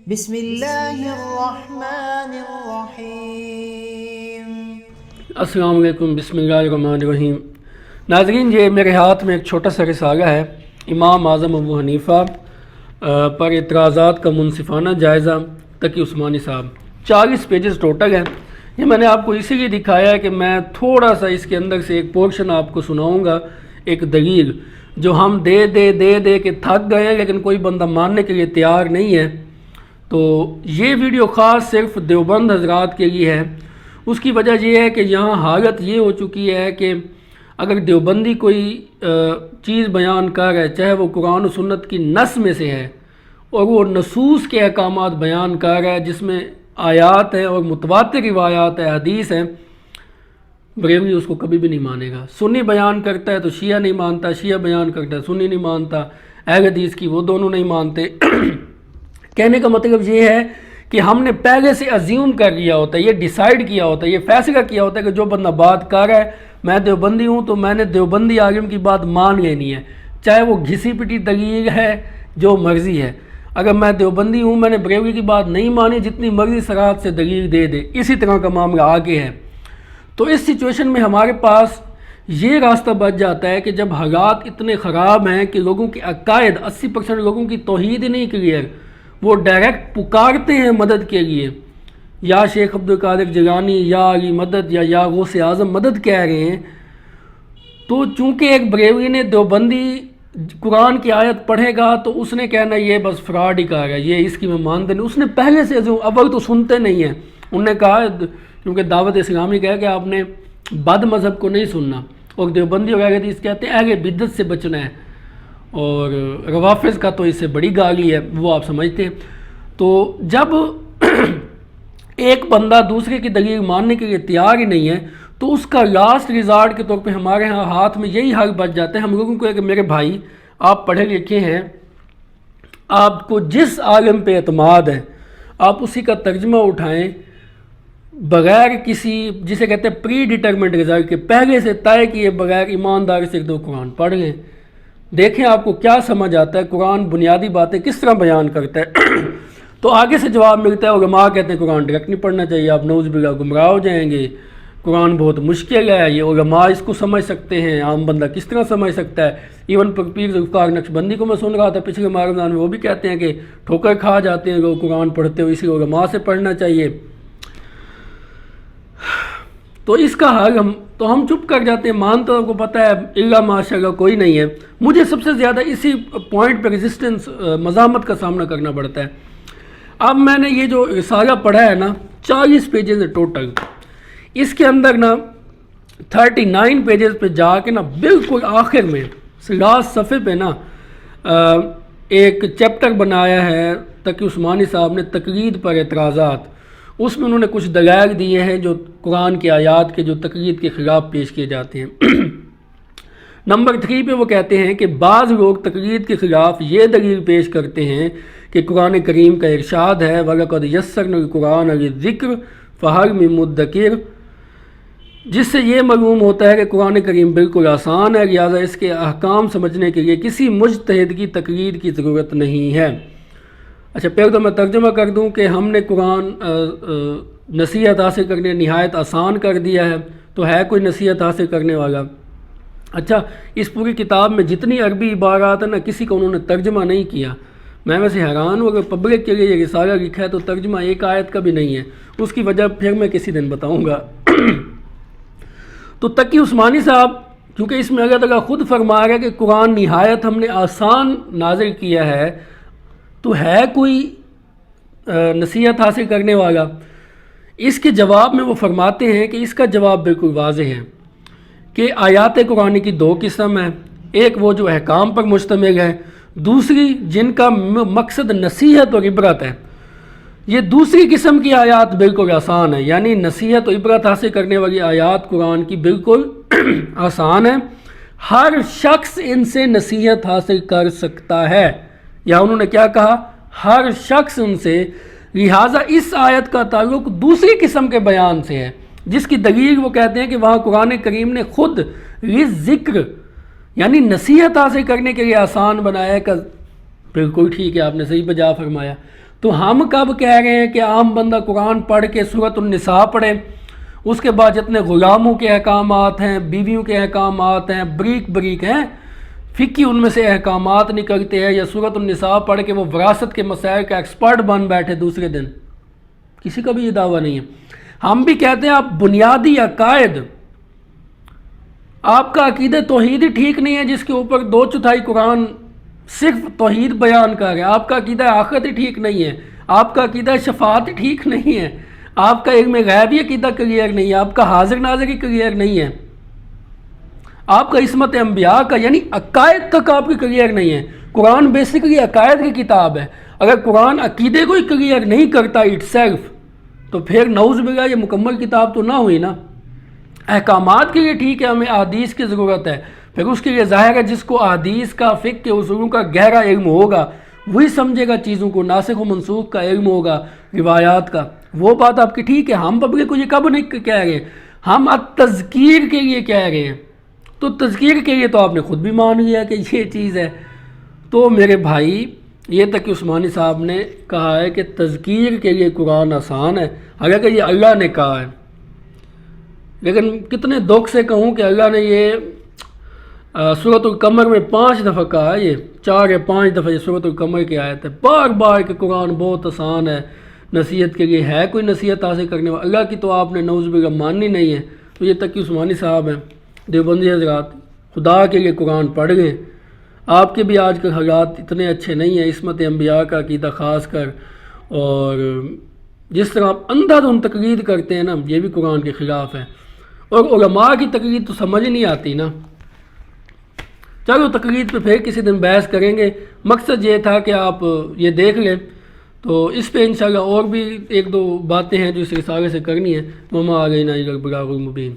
بسم اللہ الرحمن الرحیم۔ السلام علیکم، بسم اللہ الرحمن الرحیم۔ ناظرین، یہ میرے ہاتھ میں ایک چھوٹا سا رسالہ ہے، امام اعظم ابو حنیفہ پر اعتراضات کا منصفانہ جائزہ، تقی عثمانی صاحب، 40 پیجز ٹوٹل ہیں۔ یہ میں نے آپ کو اسی لیے دکھایا ہے کہ میں تھوڑا سا اس کے اندر سے ایک پورشن آپ کو سناؤں گا، ایک دلیل جو ہم دے کے تھک گئے ہیں، لیکن کوئی بندہ ماننے کے لیے تیار نہیں ہے۔ تو یہ ویڈیو خاص صرف دیوبند حضرات کے لیے ہے۔ اس کی وجہ یہ ہے کہ یہاں حالت یہ ہو چکی ہے کہ اگر دیوبندی کوئی چیز بیان کر ہے، چاہے وہ قرآن و سنت کی نص میں سے ہے اور وہ نصوص کے احکامات بیان کر رہا ہے جس میں آیات ہیں اور متواتر روایات ہے، حدیث ہیں، بریلوی اس کو کبھی بھی نہیں مانے گا۔ سنی بیان کرتا ہے تو شیعہ نہیں مانتا، شیعہ بیان کرتا ہے سنی نہیں مانتا، اہل حدیث کی وہ دونوں نہیں مانتے۔ کہنے کا مطلب یہ ہے کہ ہم نے پہلے سے ازیوم کر لیا ہوتا ہے، یہ ڈیسائیڈ کیا ہوتا ہے، یہ فیصلہ کیا ہوتا ہے کہ جو بندہ بات کر رہا ہے، میں دیوبندی ہوں تو میں نے دیوبندی عالم کی بات مان لینی ہے، چاہے وہ گھسی پٹی دلیل ہے، جو مرضی ہے۔ اگر میں دیوبندی ہوں، میں نے بریلوی کی بات نہیں مانی، جتنی مرضی صراحت سے دلیل دے دے، اسی طرح کا معاملہ آگے ہے۔ تو اس سچویشن میں ہمارے پاس یہ راستہ بچ جاتا ہے کہ جب حالات اتنے خراب ہیں کہ لوگوں کے عقائد، 80% لوگوں کی توحید ہی نہیں کلیئر، وہ ڈائریکٹ پکارتے ہیں مدد کے لیے، یا شیخ عبدالقادر جیلانی، یا علی مدد، یا غوث اعظم مدد کہہ رہے ہیں۔ تو چونکہ ایک بریلوی نے دیوبندی قرآن کی آیت پڑھے گا تو اس نے کہنا یہ بس فراڈ ہی کہا گا، یہ اس کی میں مانتے نہیں۔ اس نے پہلے سے اول تو سنتے نہیں ہیں، انہوں نے کہا کیونکہ دعوت اسلامی کہا کہ آپ نے بد مذہب کو نہیں سننا، اور دیوبندی اور اہل حدیث کہتے ہیں اہل بدعت سے بچنا ہے، اور روافظ کا تو اس سے بڑی گالی ہے، وہ آپ سمجھتے ہیں۔ تو جب ایک بندہ دوسرے کی دلیل ماننے کے لیے تیار ہی نہیں ہے تو اس کا لاسٹ ریزارٹ کے طور پہ ہمارے ہاتھ میں یہی حل بچ جاتا ہے۔ ہم لوگوں کو ہے کہ میرے بھائی، آپ پڑھے لکھے ہیں، آپ کو جس عالم پہ اعتماد ہے آپ اسی کا ترجمہ اٹھائیں، بغیر کسی جسے کہتے ہیں پری ڈیٹرمنٹ رزلٹ کے، پہلے سے طے کیے بغیر ایمانداری سے 1-2 قرآن پڑھ لیں، دیکھیں آپ کو کیا سمجھ آتا ہے، قرآن بنیادی باتیں کس طرح بیان کرتا ہے۔ تو آگے سے جواب ملتا ہے، علماء کہتے ہیں قرآن ڈائریکٹ نہیں پڑھنا چاہیے، آپ نعوذ باللہ گمراہ ہو جائیں گے، قرآن بہت مشکل ہے، یہ علماء اس کو سمجھ سکتے ہیں، عام بندہ کس طرح سمجھ سکتا ہے۔ ایون پیر ذوالفقار نقشبندی کو میں سن رہا تھا پچھلے رمضان میں، وہ بھی کہتے ہیں کہ ٹھوکر کھا جاتے ہیں لوگ قرآن پڑھتے ہو، اسی علماء سے پڑھنا چاہیے۔ تو اس کا حل ہم چپ کر جاتے ہیں، مان تو کو پتہ ہے الا ماشاء اللہ کوئی نہیں ہے۔ مجھے سب سے زیادہ اسی پوائنٹ پہ ریزسٹنس، مزاحمت کا سامنا کرنا پڑتا ہے۔ اب میں نے یہ جو رسالہ پڑھا ہے نا، 40 پیجز ہے ٹوٹل، اس کے اندر نا 39 پیجز پہ جا کے نا بالکل آخر میں لاسٹ صفحے پہ نا ایک چیپٹر بنایا ہے تقی عثمانی صاحب نے، تقلید پر اعتراضات۔ اس میں انہوں نے کچھ دلائل دیے ہیں جو قرآن کی آیات کے جو تقلید کے خلاف پیش کیے جاتے ہیں۔ نمبر 3 پہ وہ کہتے ہیں کہ بعض لوگ تقلید کے خلاف یہ دلیل پیش کرتے ہیں کہ قرآن کریم کا ارشاد ہے وَلَقَدْ يَسَّرْنَا الْقُرْآنَ لِلذِّكْرِ فَهَلْ مِن مُدَّكِرٍ، جس سے یہ معلوم ہوتا ہے کہ قرآن کریم بالکل آسان ہے، لہٰذا اس کے احکام سمجھنے کے لیے کسی مجتہد کی تقلید کی ضرورت نہیں ہے۔ اچھا، پہلے تو میں ترجمہ کر دوں کہ ہم نے قرآن نصیحت حاصل کرنے نہایت آسان کر دیا ہے، تو ہے کوئی نصیحت حاصل کرنے والا؟ اچھا، اس پوری کتاب میں جتنی عربی عبارات ہیں نا، کسی کو انہوں نے ترجمہ نہیں کیا۔ میں ویسے حیران ہوں، اگر پبلک کے لیے یہ رسالہ لکھا ہے تو ترجمہ ایک آیت کا بھی نہیں ہے، اس کی وجہ پھر میں کسی دن بتاؤں گا۔ تو تقی عثمانی صاحب، کیونکہ اس میں اللہ تعالیٰ خود فرما رہا ہے کہ قرآن نہایت ہم نے آسان نازل کیا ہے، تو ہے کوئی نصیحت حاصل کرنے والا؟ اس کے جواب میں وہ فرماتے ہیں کہ اس کا جواب بالکل واضح ہے کہ آیات قرآن کی 2 قسم ہیں، ایک وہ جو احکام پر مشتمل ہے، دوسری جن کا مقصد نصیحت اور عبرت ہے۔ یہ دوسری قسم کی آیات بالکل آسان ہے، یعنی نصیحت و عبرت حاصل کرنے والی آیات قرآن کی بالکل آسان ہے، ہر شخص ان سے نصیحت حاصل کر سکتا ہے، یا انہوں نے کیا کہا، ہر شخص ان سے، لہٰذا اس آیت کا تعلق دوسری قسم کے بیان سے ہے، جس کی دلیل وہ کہتے ہیں کہ وہاں قرآن کریم نے خود ذکر یعنی نصیحت حاصل کرنے کے لیے آسان بنایا ہے۔ بالکل ٹھیک ہے، آپ نے صحیح بجا فرمایا۔ تو ہم کب کہہ رہے ہیں کہ عام بندہ قرآن پڑھ کے سورۃ النساء پڑھے، اس کے بعد جتنے غلاموں کے احکامات ہیں، بیویوں کے احکامات ہیں، بریک ہیں، فقہی ان میں سے احکامات نکلتے ہیں، یا سورۃ النساء پڑھ کے وہ وراثت کے مسائل کا ایکسپرٹ بن بیٹھے دوسرے دن؟ کسی کا بھی یہ دعویٰ نہیں ہے۔ ہم بھی کہتے ہیں آپ بنیادی عقائد، آپ کا عقیدہ توحید ہی ٹھیک نہیں ہے، جس کے اوپر 2/4 قرآن صرف توحید بیان کر رہے ہیں۔ آپ کا عقیدہ آخرت ہی ٹھیک نہیں ہے، آپ کا عقیدہ شفاعت ہی ٹھیک نہیں ہے، آپ کا علم غیبی عقیدہ کلیئر نہیں ہے، آپ کا حاضر ناظر ہی کلیئر نہیں ہے، آپ کا عصمت انبیاء کا یعنی عقائد تک آپ کی کلیئر نہیں ہے۔ قرآن بیسیکلی عقائد کی کتاب ہے، اگر قرآن عقیدے کو ہی کلیئر نہیں کرتا اٹ سیلف تو پھر نعوذ باللہ یہ مکمل کتاب تو نہ ہوئی نا۔ احکامات کے لیے ٹھیک ہے ہمیں احادیث کی ضرورت ہے، پھر اس کے لیے ظاہر ہے جس کو احادیث کا، فقہ کے اصولوں کا گہرا علم ہوگا وہی سمجھے گا چیزوں کو، ناسخ و منسوخ کا علم ہوگا، روایات کا، وہ بات آپ کی ٹھیک ہے۔ ہم پبلک کو یہ کب نہیں کہہ رہے، ہم تذکیر کے لیے کہہ رہے ہیں، تو تذکیر کے لیے تو آپ نے خود بھی مان لیا کہ یہ چیز ہے۔ تو میرے بھائی یہ تک کہ عثمانی صاحب نے کہا ہے کہ تذکیر کے لیے قرآن آسان ہے، حالانکہ یہ اللہ نے کہا ہے، لیکن کتنے دکھ سے کہوں کہ اللہ نے یہ سورۃ القمر میں 5 دفعہ کہا ہے، یہ 4 یا 5 دفعہ یہ سورۃ القمر کی آیت ہے، بار بار کہ قرآن بہت آسان ہے نصیحت کے لیے۔ ہے کوئی نصیحت حاصل کرنے والا؟ اللہ کی تو آپ نے نعوذ باللہ ماننی نہیں ہے۔ تو یہ تک کہ عثمانی صاحب ہیں، دیوبندی حضرات، خدا کے لیے قرآن پڑھ گئے۔ آپ کے بھی آج کل حالات اتنے اچھے نہیں ہیں، عصمت انبیاء کا عقیدہ خاص کر، اور جس طرح آپ اندھا دھند تقلید کرتے ہیں نا، یہ بھی قرآن کے خلاف ہے، اور علماء کی تقلید تو سمجھ نہیں آتی نا۔ چلو تقلید پہ پھر کسی دن بحث کریں گے، مقصد یہ تھا کہ آپ یہ دیکھ لیں، تو اس پہ انشاءاللہ اور بھی 1-2 باتیں ہیں جو اس رسالے سے کرنی ہے۔ وما علینا الا البلاغ المبین۔